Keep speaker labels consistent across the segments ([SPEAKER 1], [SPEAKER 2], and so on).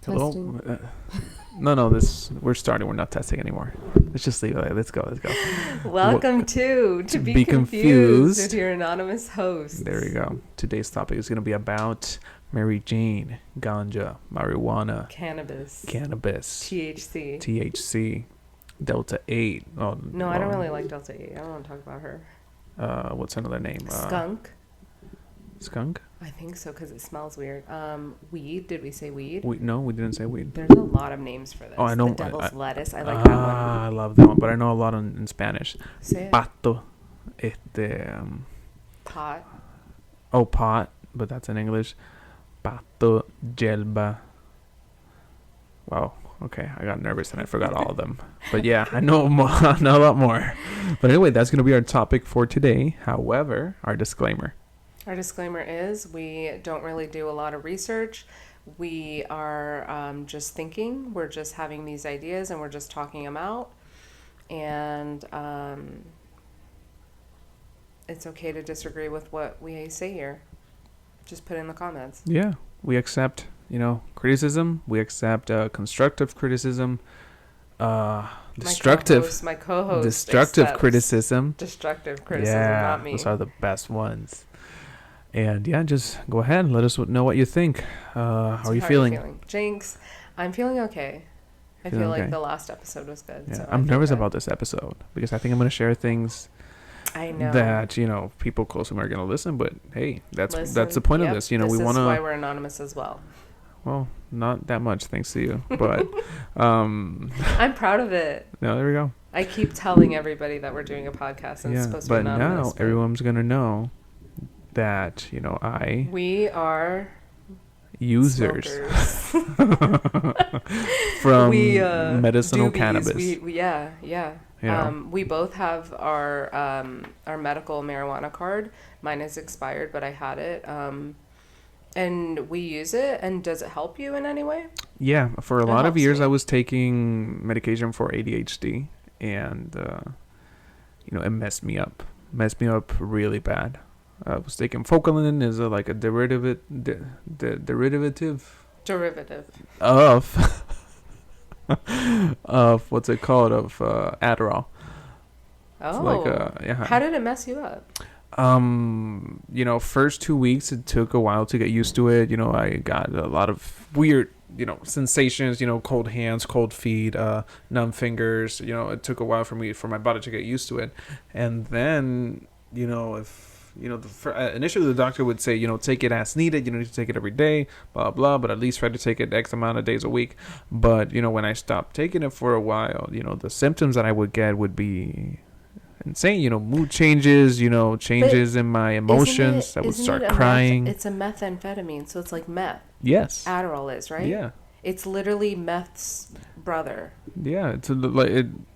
[SPEAKER 1] Testing.
[SPEAKER 2] Hello. No. We're starting. We're not testing anymore. Let's just leave it. Let's go.
[SPEAKER 1] Welcome to Be Confused with your anonymous host.
[SPEAKER 2] There we go. Today's topic is going to be about Mary Jane, ganja, marijuana,
[SPEAKER 1] Cannabis,
[SPEAKER 2] THC, Delta 8. Oh,
[SPEAKER 1] no, I don't really like Delta 8. I don't want to talk about her.
[SPEAKER 2] What's another name?
[SPEAKER 1] Skunk.
[SPEAKER 2] Skunk?
[SPEAKER 1] I think so because it smells weird. Weed. Did we say weed?
[SPEAKER 2] No, we didn't say weed.
[SPEAKER 1] There's a lot of names for this.
[SPEAKER 2] Oh, I know.
[SPEAKER 1] The devil's lettuce. I like that one.
[SPEAKER 2] I love that one, but I know a lot in Spanish.
[SPEAKER 1] Say it.
[SPEAKER 2] Pato.
[SPEAKER 1] Pot.
[SPEAKER 2] Oh, pot, but that's in English. Pato, yelba. Wow. Okay, I got nervous and I forgot all of them. But yeah, I know a lot more. But anyway, that's going to be our topic for today. However, our disclaimer.
[SPEAKER 1] Our disclaimer is we don't really do a lot of research. We are just thinking. We're just having these ideas and we're just talking them out. And it's okay to disagree with what we say here. Just put it in the comments.
[SPEAKER 2] Yeah, we accept, criticism. We accept constructive criticism. Destructive.
[SPEAKER 1] My co-host
[SPEAKER 2] Destructive criticism.
[SPEAKER 1] Destructive criticism, not me.
[SPEAKER 2] Those are the best ones. And yeah, just go ahead and let us know what you think. How are you feeling?
[SPEAKER 1] Jinx, I'm feeling okay. I feel like the last episode was good.
[SPEAKER 2] Yeah,
[SPEAKER 1] so
[SPEAKER 2] I'm nervous about this episode because I think I'm going to share things
[SPEAKER 1] I know
[SPEAKER 2] that, people close to me are going to listen. But hey, that's the point of this. We want to.
[SPEAKER 1] This is why we're anonymous as well.
[SPEAKER 2] Well, not that much, thanks to you. But
[SPEAKER 1] I'm proud of it.
[SPEAKER 2] No, there we go.
[SPEAKER 1] I keep telling everybody that we're doing a podcast and it's supposed to be anonymous.
[SPEAKER 2] But now everyone's going to know that
[SPEAKER 1] we are
[SPEAKER 2] users from medicinal cannabis.
[SPEAKER 1] We both have our medical marijuana card. Mine is expired, but I had it. And we use it. And does it help you in any way?
[SPEAKER 2] Yeah, for a lot of years I was taking medication for ADHD, and it messed me up really bad. I was taking Focalin is a derivative of what's it called, of Adderall.
[SPEAKER 1] Oh, how did it mess you up?
[SPEAKER 2] First 2 weeks it took a while to get used to it. I got a lot of weird sensations, cold hands, cold feet, numb fingers. It took a while for my body to get used to it. And then initially the doctor would say, take it as needed. You don't need to take it every day, blah, blah, but at least try to take it X amount of days a week. But, when I stopped taking it for a while, the symptoms that I would get would be insane, mood changes, changes in my emotions. I would start crying.
[SPEAKER 1] It's a methamphetamine, so it's like meth.
[SPEAKER 2] Yes.
[SPEAKER 1] Adderall is, right?
[SPEAKER 2] Yeah.
[SPEAKER 1] It's literally meth's brother.
[SPEAKER 2] Yeah,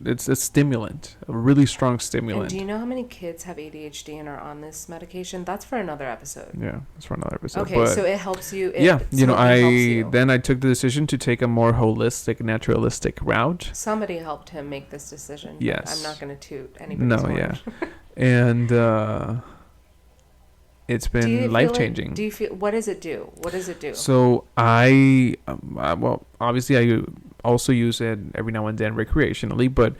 [SPEAKER 2] it's a stimulant, a really strong stimulant.
[SPEAKER 1] And do you know how many kids have ADHD and are on this medication? That's for another episode.
[SPEAKER 2] Yeah, that's for another episode.
[SPEAKER 1] Okay, so it helps you.
[SPEAKER 2] Then I took the decision to take a more holistic, naturalistic route.
[SPEAKER 1] Somebody helped him make this decision.
[SPEAKER 2] Yes.
[SPEAKER 1] I'm not going to toot anybody's horn.
[SPEAKER 2] Yeah. And it's been life-changing.
[SPEAKER 1] Do you feel? What does it do?
[SPEAKER 2] So I obviously I also use it every now and then recreationally, but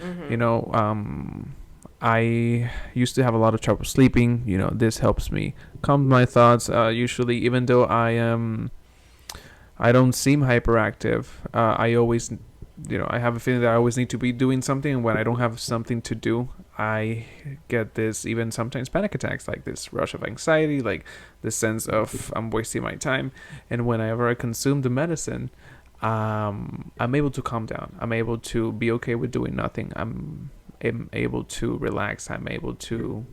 [SPEAKER 2] I used to have a lot of trouble sleeping. This helps me calm my thoughts. Usually, even though I don't seem hyperactive, I always, I have a feeling that I always need to be doing something. And when I don't have something to do, I get this, even sometimes panic attacks, like this rush of anxiety, like this sense of I'm wasting my time. And whenever I consume the medicine, I'm able to calm down. I'm able to be okay with doing nothing. I'm able to relax. I'm able to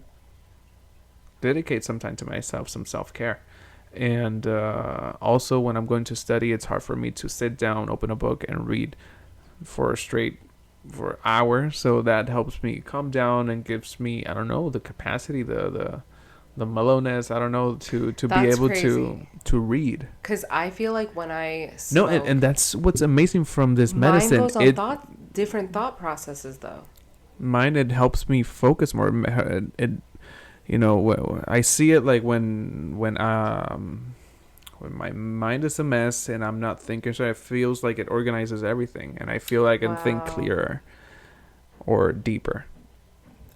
[SPEAKER 2] dedicate some time to myself, some self-care. And also when I'm going to study, it's hard for me to sit down, open a book, and read for hours. So that helps me calm down and gives me, I don't know, the capacity, the mellowness, I don't know, to be able to read.
[SPEAKER 1] Because I feel like when I smoke,
[SPEAKER 2] and that's what's amazing from this medicine.
[SPEAKER 1] Mine goes on different thought processes though.
[SPEAKER 2] Mine, it helps me focus more. I see it like when when my mind is a mess and I'm not thinking, so it feels like it organizes everything, and I feel like I can think
[SPEAKER 1] Wow.
[SPEAKER 2] clearer or deeper.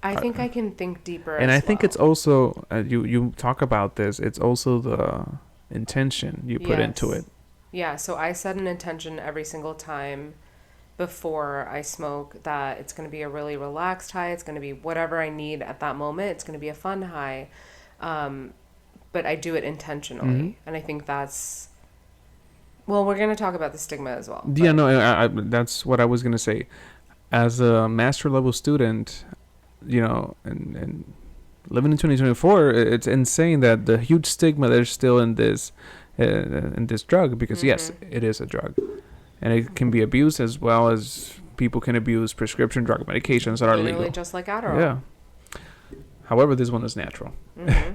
[SPEAKER 1] I think I can think deeper
[SPEAKER 2] And
[SPEAKER 1] as
[SPEAKER 2] I think
[SPEAKER 1] well.
[SPEAKER 2] it's also you talk about this. It's also the intention you put into
[SPEAKER 1] Yes.
[SPEAKER 2] it.
[SPEAKER 1] Yeah, so I set an intention every single time before I smoke that it's going to be a really relaxed high. It's going to be whatever I need at that moment. It's going to be a fun high. Um, but I do it
[SPEAKER 2] Mm-hmm.
[SPEAKER 1] intentionally. And I think that's, well, we're going to talk about the stigma as well.
[SPEAKER 2] Yeah,
[SPEAKER 1] But
[SPEAKER 2] no, that's what I was gonna say. As a master level student, and living in 2024, it's insane that the huge stigma there's still in this drug, because yes,
[SPEAKER 1] mm-hmm.
[SPEAKER 2] it is a drug, and it can be abused, as well as people can abuse prescription drug medications that are
[SPEAKER 1] Literally
[SPEAKER 2] legal.
[SPEAKER 1] just like Adderall.
[SPEAKER 2] Yeah. However, this one is natural.
[SPEAKER 1] Mm-hmm.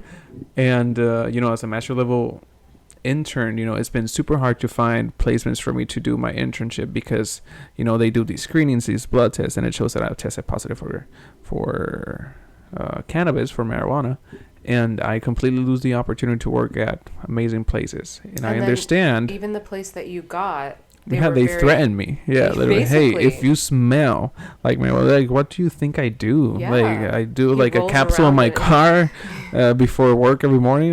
[SPEAKER 2] And as a master level intern, it's been super hard to find placements for me to do my internship, because they do these screenings, these blood tests, and it shows that I've tested positive for cannabis, for marijuana, and I completely lose the opportunity to work at amazing places. And I
[SPEAKER 1] then
[SPEAKER 2] understand.
[SPEAKER 1] even the place that you got,
[SPEAKER 2] They threatened me. Yeah, literally. Hey, if you smell like marijuana, like, what do you think I do?
[SPEAKER 1] Yeah.
[SPEAKER 2] Like, I do
[SPEAKER 1] He
[SPEAKER 2] like a
[SPEAKER 1] rolls
[SPEAKER 2] capsule in
[SPEAKER 1] around
[SPEAKER 2] my
[SPEAKER 1] in it.
[SPEAKER 2] car before work every morning.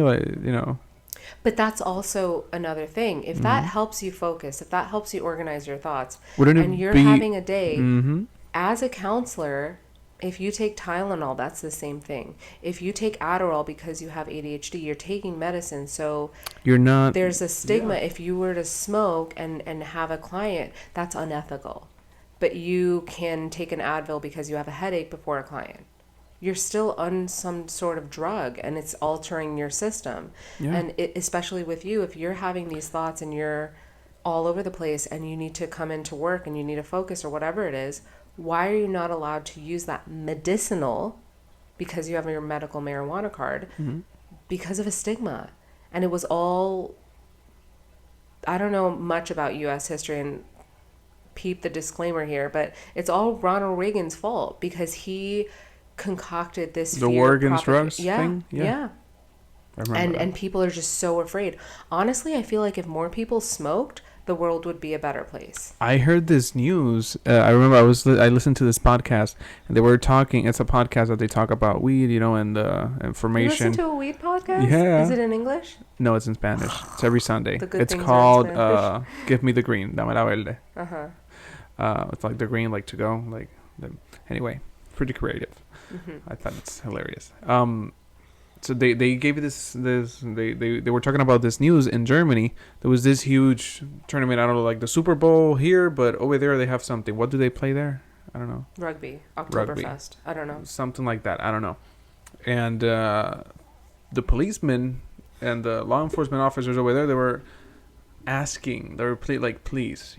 [SPEAKER 1] But that's also another thing. If that helps you focus, if that helps you organize your thoughts,
[SPEAKER 2] Wouldn't
[SPEAKER 1] and
[SPEAKER 2] it
[SPEAKER 1] you're
[SPEAKER 2] be?
[SPEAKER 1] having a day,
[SPEAKER 2] Mm-hmm.
[SPEAKER 1] as a counselor, if you take Tylenol, that's the same thing. If you take Adderall because you have ADHD, you're taking medicine. So
[SPEAKER 2] You're not.
[SPEAKER 1] there's a stigma.
[SPEAKER 2] Yeah.
[SPEAKER 1] If you were to smoke and have a client, that's unethical. But you can take an Advil because you have a headache before a client. You're still on some sort of drug, and it's altering your system.
[SPEAKER 2] Yeah.
[SPEAKER 1] And especially with you, if you're having these thoughts and you're all over the place and you need to come into work and you need to focus or whatever it is, why are you not allowed to use that medicinal, because you have your medical marijuana card,
[SPEAKER 2] Mm-hmm.
[SPEAKER 1] because of a stigma? And it was all, I don't know much about U.S. history, and peep the disclaimer here, but it's all Ronald Reagan's fault, because he concocted this
[SPEAKER 2] The
[SPEAKER 1] fear
[SPEAKER 2] war against drugs
[SPEAKER 1] yeah,
[SPEAKER 2] thing? Yeah.
[SPEAKER 1] yeah.
[SPEAKER 2] I remember that.
[SPEAKER 1] And people are just so afraid. Honestly, I feel like if more people smoked, the world would be a better place.
[SPEAKER 2] I heard this news. I remember I listened to this podcast, and they were talking. It's a podcast that they talk about weed, and
[SPEAKER 1] You
[SPEAKER 2] information.
[SPEAKER 1] listen to a weed podcast?
[SPEAKER 2] Yeah.
[SPEAKER 1] Is it in English?
[SPEAKER 2] No, it's in Spanish. It's every Sunday.
[SPEAKER 1] The good
[SPEAKER 2] It's
[SPEAKER 1] things are in
[SPEAKER 2] called
[SPEAKER 1] Spanish.
[SPEAKER 2] "Give Me the Green." Dame la verde.
[SPEAKER 1] Uh-huh.
[SPEAKER 2] It's like the green, like to go, like. Anyway, pretty creative.
[SPEAKER 1] Mm-hmm.
[SPEAKER 2] I thought it's hilarious. So they gave they were talking about this news in Germany. There was this huge tournament. I don't know, like the Super Bowl here, but over there they have something. What do they play there? I don't know.
[SPEAKER 1] Rugby. Oktoberfest. I don't know.
[SPEAKER 2] Something like that. I don't know. And the policemen and the law enforcement officers over there, they were asking. They were please,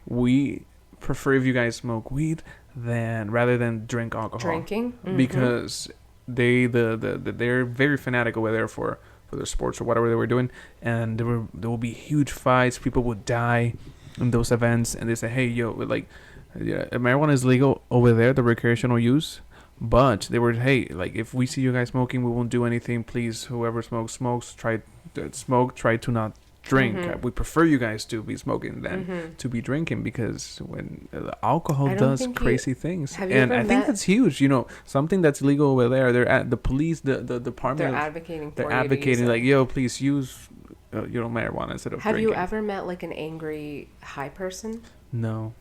[SPEAKER 2] we prefer if you guys smoke weed rather than drink alcohol.
[SPEAKER 1] Drinking? Mm-hmm.
[SPEAKER 2] Because they're very fanatic over there for their sports or whatever they were doing, and there will be huge fights. People would die in those events, and they say, hey, marijuana is legal over there, the recreational use, but they were, hey, like, if we see you guys smoking, we won't do anything. Please, whoever smokes, try to not drink.
[SPEAKER 1] Mm-hmm.
[SPEAKER 2] We prefer you guys to be smoking than to be drinking, because when alcohol does crazy things, and I think that's huge. Something that's legal over there, they're at the police, the department.
[SPEAKER 1] They're advocating.
[SPEAKER 2] They're advocating like, yo, please use marijuana instead of drinking.
[SPEAKER 1] Have you ever met like an angry high person?
[SPEAKER 2] No.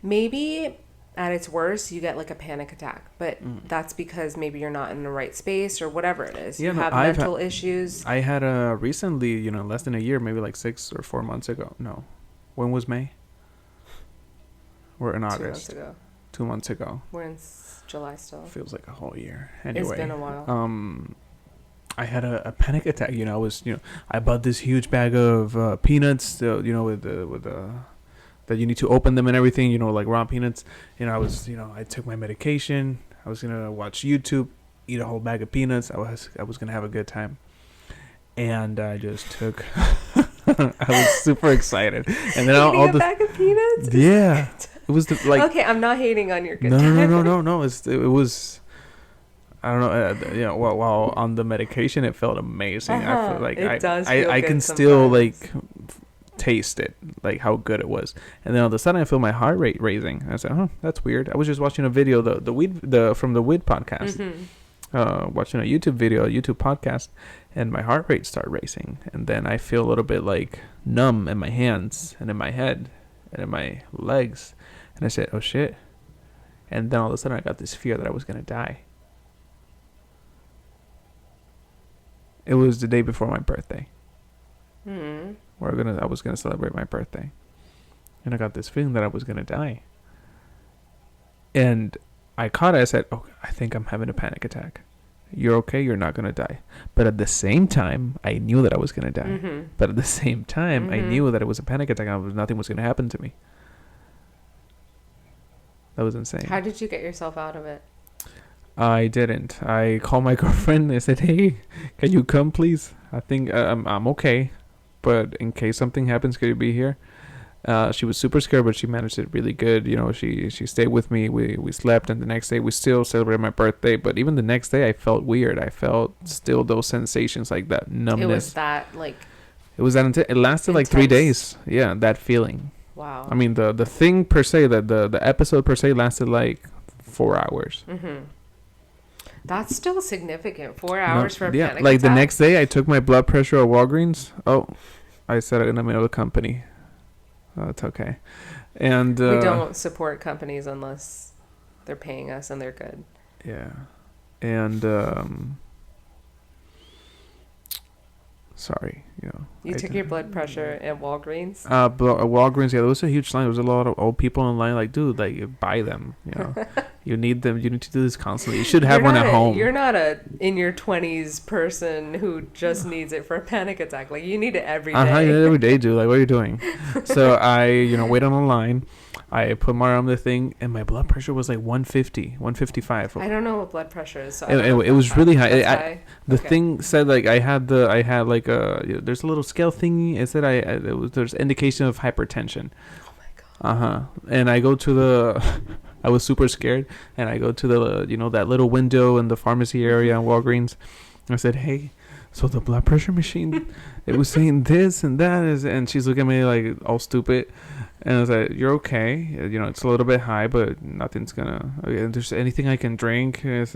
[SPEAKER 1] Maybe at its worst, you get like a panic attack, but that's because maybe you're not in the right space or whatever it is. You have mental issues.
[SPEAKER 2] I had recently, less than a year, maybe like 6 or 4 months ago. No. When was May? We're in August.
[SPEAKER 1] 2 months ago.
[SPEAKER 2] 2 months ago.
[SPEAKER 1] We're in July still.
[SPEAKER 2] Feels like a whole year. Anyway.
[SPEAKER 1] It's been a while.
[SPEAKER 2] I had a panic attack. I was, I bought this huge bag of peanuts, with the that you need to open them and everything, like raw peanuts. I was, I took my medication. I was going to watch YouTube, eat a whole bag of peanuts. I was going to have a good time. And I just took, I was super excited. And then all the
[SPEAKER 1] bag of peanuts?
[SPEAKER 2] Yeah. It was okay,
[SPEAKER 1] I'm not hating on your good
[SPEAKER 2] time.
[SPEAKER 1] No.
[SPEAKER 2] It was, I don't know. While on the medication, it felt amazing. I feel like
[SPEAKER 1] It does feel
[SPEAKER 2] I
[SPEAKER 1] good
[SPEAKER 2] can still
[SPEAKER 1] sometimes.
[SPEAKER 2] taste it, like how good it was. And then all of a sudden, I feel my heart rate raising. I said, "Oh, that's weird." I was just watching a video, from the weed podcast, watching a YouTube video, a YouTube podcast, and my heart rate started racing. And then I feel a little bit like numb in my hands and in my head and in my legs. And I said, "Oh shit!" And then all of a sudden, I got this fear that I was gonna die. It was the day before my birthday.
[SPEAKER 1] Mm.
[SPEAKER 2] I was gonna celebrate my birthday, and I got this feeling that I was gonna die. And I caught it. I said, "Oh, I think I'm having a panic attack." You're okay. You're not gonna die. But at the same time, I knew that I was gonna die.
[SPEAKER 1] Mm-hmm.
[SPEAKER 2] But at the same time, I knew that it was a panic attack. Nothing was gonna happen to me. That was insane.
[SPEAKER 1] How did you get yourself out of it?
[SPEAKER 2] I didn't. I called my girlfriend. I said, "Hey, can you come, please? I think I'm okay, but in case something happens, could you be here?" She was super scared, but she managed it really good. She stayed with me. We slept, and the next day we still celebrated my birthday. But even the next day, I felt weird. I felt still those sensations, like that numbness.
[SPEAKER 1] It was that like.
[SPEAKER 2] It was that it lasted like 3 days. Yeah, that feeling.
[SPEAKER 1] Wow.
[SPEAKER 2] I mean, the thing per se, the episode per se lasted like 4 hours.
[SPEAKER 1] Mm-hmm. That's still significant. 4 hours for a panic
[SPEAKER 2] like
[SPEAKER 1] attack?
[SPEAKER 2] the next day I took my blood pressure at Walgreens. Oh, I said it in the middle of the company. Oh, it's okay. And
[SPEAKER 1] we don't support companies unless they're paying us and they're good.
[SPEAKER 2] Yeah. And sorry,
[SPEAKER 1] You took your blood pressure at Walgreens?
[SPEAKER 2] Walgreens, yeah, there was a huge line. There was a lot of old people in line. Like, dude, like, you buy them. You need them. You need to do this constantly. You should have one at home.
[SPEAKER 1] You're not a in your 20s person who just needs it for a panic attack. Like, you need it every day.
[SPEAKER 2] Every day, dude. Like, what are you doing? So I, wait on the line. I put my arm on the thing, and my blood pressure was like 150, 155.
[SPEAKER 1] I don't know what blood pressure is. So
[SPEAKER 2] it was really high. The
[SPEAKER 1] Okay.
[SPEAKER 2] thing said like I had like there's a little scale thingy. It said there's indication of hypertension.
[SPEAKER 1] Oh my god.
[SPEAKER 2] And I go to the, I was super scared, and I go to the that little window in the pharmacy area in Walgreens. I said, "Hey, so the blood pressure machine, it was saying this and that is," and she's looking at me like all stupid. And I was like, "You're okay. It's a little bit high, but nothing's gonna. If there's anything I can drink that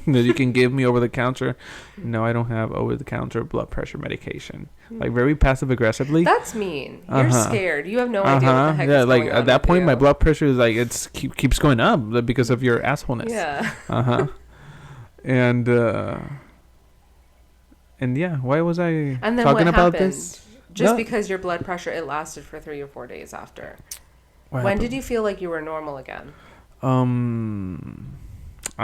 [SPEAKER 2] you can give me over the counter?" "No, I don't have over the counter blood pressure medication." Like, very passive aggressively.
[SPEAKER 1] That's mean. You're scared. You have no idea what the heck
[SPEAKER 2] yeah,
[SPEAKER 1] is
[SPEAKER 2] like
[SPEAKER 1] going on
[SPEAKER 2] at that
[SPEAKER 1] with
[SPEAKER 2] point,
[SPEAKER 1] you.
[SPEAKER 2] my blood pressure is like keeps going up because of your assholeness.
[SPEAKER 1] Yeah.
[SPEAKER 2] And yeah, why was I
[SPEAKER 1] And then
[SPEAKER 2] talking
[SPEAKER 1] what
[SPEAKER 2] about
[SPEAKER 1] happened?
[SPEAKER 2] this?
[SPEAKER 1] Just
[SPEAKER 2] No.
[SPEAKER 1] because your blood pressure, it lasted for 3 or 4 days after.
[SPEAKER 2] What
[SPEAKER 1] When
[SPEAKER 2] happened?
[SPEAKER 1] did you feel like you were normal again?
[SPEAKER 2] I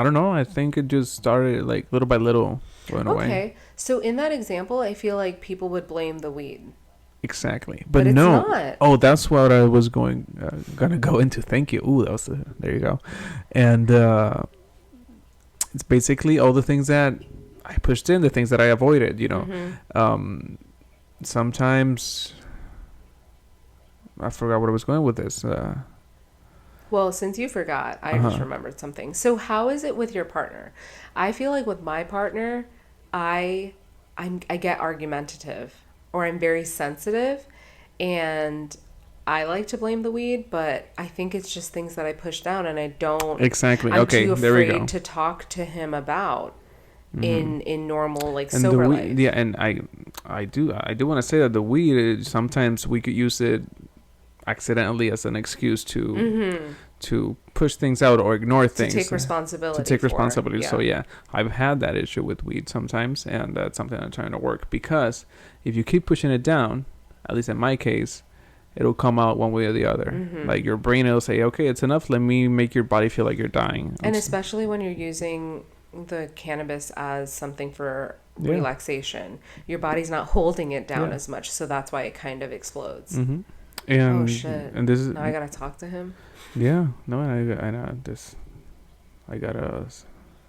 [SPEAKER 2] don't know. I think it just started like little by little going away.
[SPEAKER 1] Okay. So in that example, I feel like people would blame the weed.
[SPEAKER 2] Exactly,
[SPEAKER 1] But it's
[SPEAKER 2] no.
[SPEAKER 1] not.
[SPEAKER 2] Oh, that's what I was gonna go into. Thank you. Ooh, there you go. And it's basically all the things that I pushed in, the things that I avoided.
[SPEAKER 1] Mm-hmm.
[SPEAKER 2] Sometimes I forgot what I was going with this.
[SPEAKER 1] Well, since you forgot, I just remembered something. So how is it with your partner? I feel like with my partner, I get argumentative, or I'm very sensitive, and I like to blame the weed, but I think it's just things that I push down, and I don't.
[SPEAKER 2] Exactly.
[SPEAKER 1] I'm
[SPEAKER 2] Okay,
[SPEAKER 1] too
[SPEAKER 2] there we go.
[SPEAKER 1] afraid to talk to him about in normal
[SPEAKER 2] And
[SPEAKER 1] sober life.
[SPEAKER 2] yeah, and I do want to say that the weed, sometimes we could use it accidentally as an excuse to push things out or ignore things.
[SPEAKER 1] To take responsibility.
[SPEAKER 2] Yeah. So yeah, I've had that issue with weed sometimes, and that's something I'm trying to work, because if you keep pushing it down, at least in my case, it'll come out one way or the other. Like, your brain will say, "Okay, it's enough. Let me make your body feel like you're dying."
[SPEAKER 1] And especially when you're using the cannabis as something for relaxation, your body's not holding it down as much, so that's why it kind of explodes.
[SPEAKER 2] And
[SPEAKER 1] oh shit!
[SPEAKER 2] And this is
[SPEAKER 1] now I gotta talk to him.
[SPEAKER 2] Yeah, no, I know this. I gotta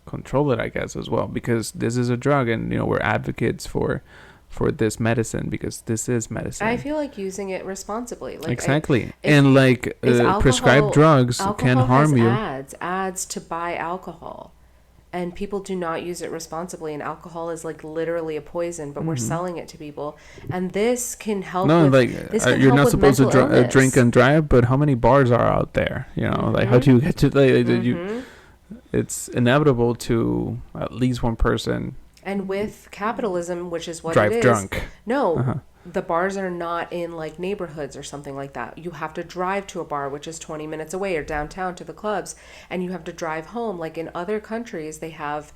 [SPEAKER 2] control it, I guess, as well, because this is a drug, and we're advocates for this medicine, because this is medicine.
[SPEAKER 1] I feel like using it responsibly, like
[SPEAKER 2] exactly, and prescribed drugs can harm you.
[SPEAKER 1] Ads to buy alcohol, and people do not use it responsibly, and alcohol is like literally a poison, but we're selling it to people, and this can help
[SPEAKER 2] No,
[SPEAKER 1] with,
[SPEAKER 2] like
[SPEAKER 1] this can
[SPEAKER 2] you're
[SPEAKER 1] help
[SPEAKER 2] not
[SPEAKER 1] with
[SPEAKER 2] supposed to
[SPEAKER 1] mental illness.
[SPEAKER 2] drink and drive, but how many bars are out there? You know, like how do you get to it's inevitable to at least one person
[SPEAKER 1] And with capitalism, which is what
[SPEAKER 2] drive
[SPEAKER 1] it is,
[SPEAKER 2] drunk.
[SPEAKER 1] no, the bars are not in like neighborhoods or something like that. You have to drive to a bar, which is 20 minutes away, or downtown to the clubs, and you have to drive home. Like in other countries, they have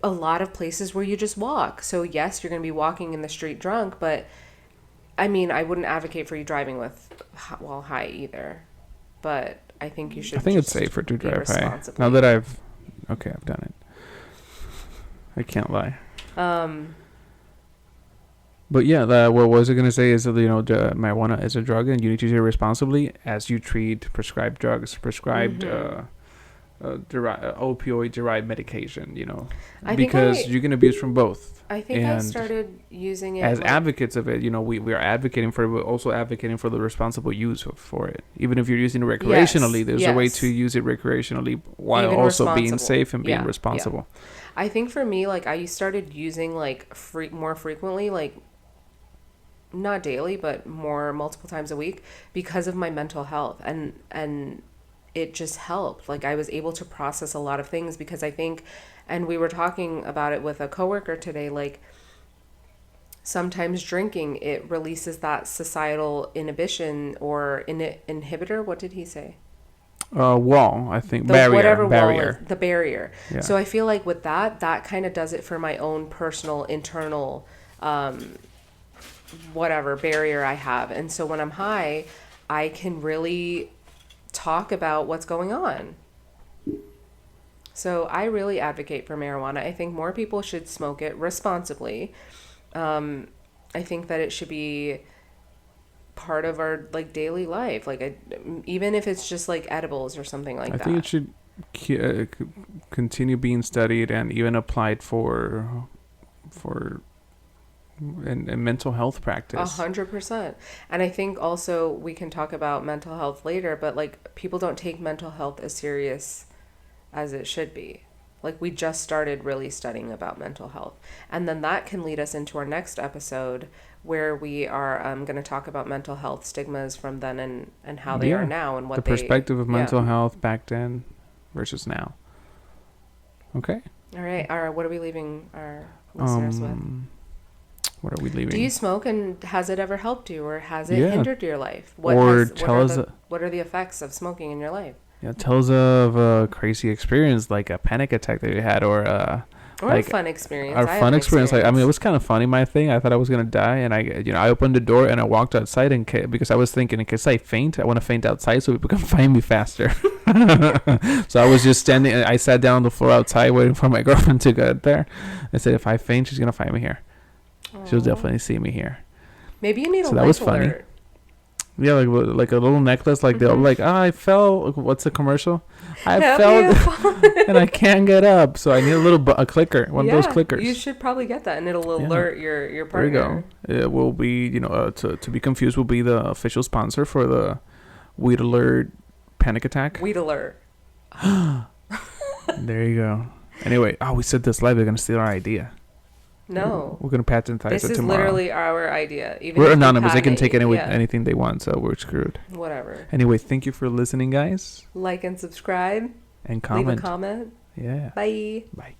[SPEAKER 1] a lot of places where you just walk. So yes, you're going to be walking in the street drunk, but I mean, I wouldn't advocate for you driving while high either. But I think you should.
[SPEAKER 2] I think it's
[SPEAKER 1] just
[SPEAKER 2] safer to
[SPEAKER 1] be
[SPEAKER 2] drive high.
[SPEAKER 1] responsibly.
[SPEAKER 2] Now that I've done it. I can't lie. But yeah, what was I going to say is that, marijuana is a drug and you need to use it responsibly as you treat prescribed drugs, prescribed opioid-derived medication, because you can abuse from both.
[SPEAKER 1] I think I started using it
[SPEAKER 2] as advocates of it. We are advocating for it, but also advocating for the responsible use for it. Even if you're using it recreationally, there's a way to use it recreationally while even also being safe and being responsible.
[SPEAKER 1] Yeah. I think for me, like, I started using like more frequently, like not daily, but more multiple times a week because of my mental health, and it just helped. Like, I was able to process a lot of things because I think, and we were talking about it with a coworker today, like sometimes drinking, it releases that societal inhibition or inhibitor. What did he say?
[SPEAKER 2] Wall, I think. Barrier.
[SPEAKER 1] Wall is, the barrier.
[SPEAKER 2] Yeah.
[SPEAKER 1] So I feel like with that kind of does it for my own personal internal whatever barrier I have. And so when I'm high, I can really talk about what's going on. So I really advocate for marijuana. I think more people should smoke it responsibly. I think that it should be part of our like daily life, like even if it's just like edibles or something like that.
[SPEAKER 2] I think it should continue being studied and even applied for and mental health practice.
[SPEAKER 1] 100%. And I think also we can talk about mental health later, but like people don't take mental health as serious as it should be. Like we just started really studying about mental health, and then that can lead us into our next episode where we are going to talk about mental health stigmas from then and how they are now and what
[SPEAKER 2] the perspective of mental health back then versus now. Okay.
[SPEAKER 1] All right. What are we leaving our listeners with?
[SPEAKER 2] What are we leaving?
[SPEAKER 1] Do you smoke, and has it ever helped you, or has it hindered your life? What are the effects of smoking in your life?
[SPEAKER 2] Yeah, tell us of a crazy experience, like a panic attack that you had, or like
[SPEAKER 1] a fun experience.
[SPEAKER 2] Our fun experience. Like, I mean, it was kind of funny. My thing, I thought I was gonna die, and I opened the door and I walked outside, because I was thinking, in case I faint, I want to faint outside so people can find me faster. So I was just standing. I sat down on the floor outside, waiting for my girlfriend to get there. I said, if I faint, she's gonna find me here. Aww. She'll definitely see me here.
[SPEAKER 1] Maybe you need
[SPEAKER 2] a life alert. Funny. Yeah, like a little necklace, like they'll like, I fell. What's the commercial? I fell and I can't get up, so I need a clicker, one of those clickers.
[SPEAKER 1] You should probably get that, and it'll alert your partner.
[SPEAKER 2] There you go. It will be, to be confused, will be the official sponsor for the Weed Alert Panic Attack.
[SPEAKER 1] Weed Alert.
[SPEAKER 2] There you go. Anyway, we said this live. They're gonna steal our idea.
[SPEAKER 1] No.
[SPEAKER 2] We're going to patentize it tomorrow. This is
[SPEAKER 1] literally our idea.
[SPEAKER 2] We're anonymous. They can take anything they want, so we're screwed.
[SPEAKER 1] Whatever.
[SPEAKER 2] Anyway, thank you for listening, guys.
[SPEAKER 1] Like and subscribe.
[SPEAKER 2] And comment.
[SPEAKER 1] Leave a comment.
[SPEAKER 2] Yeah.
[SPEAKER 1] Bye.
[SPEAKER 2] Bye.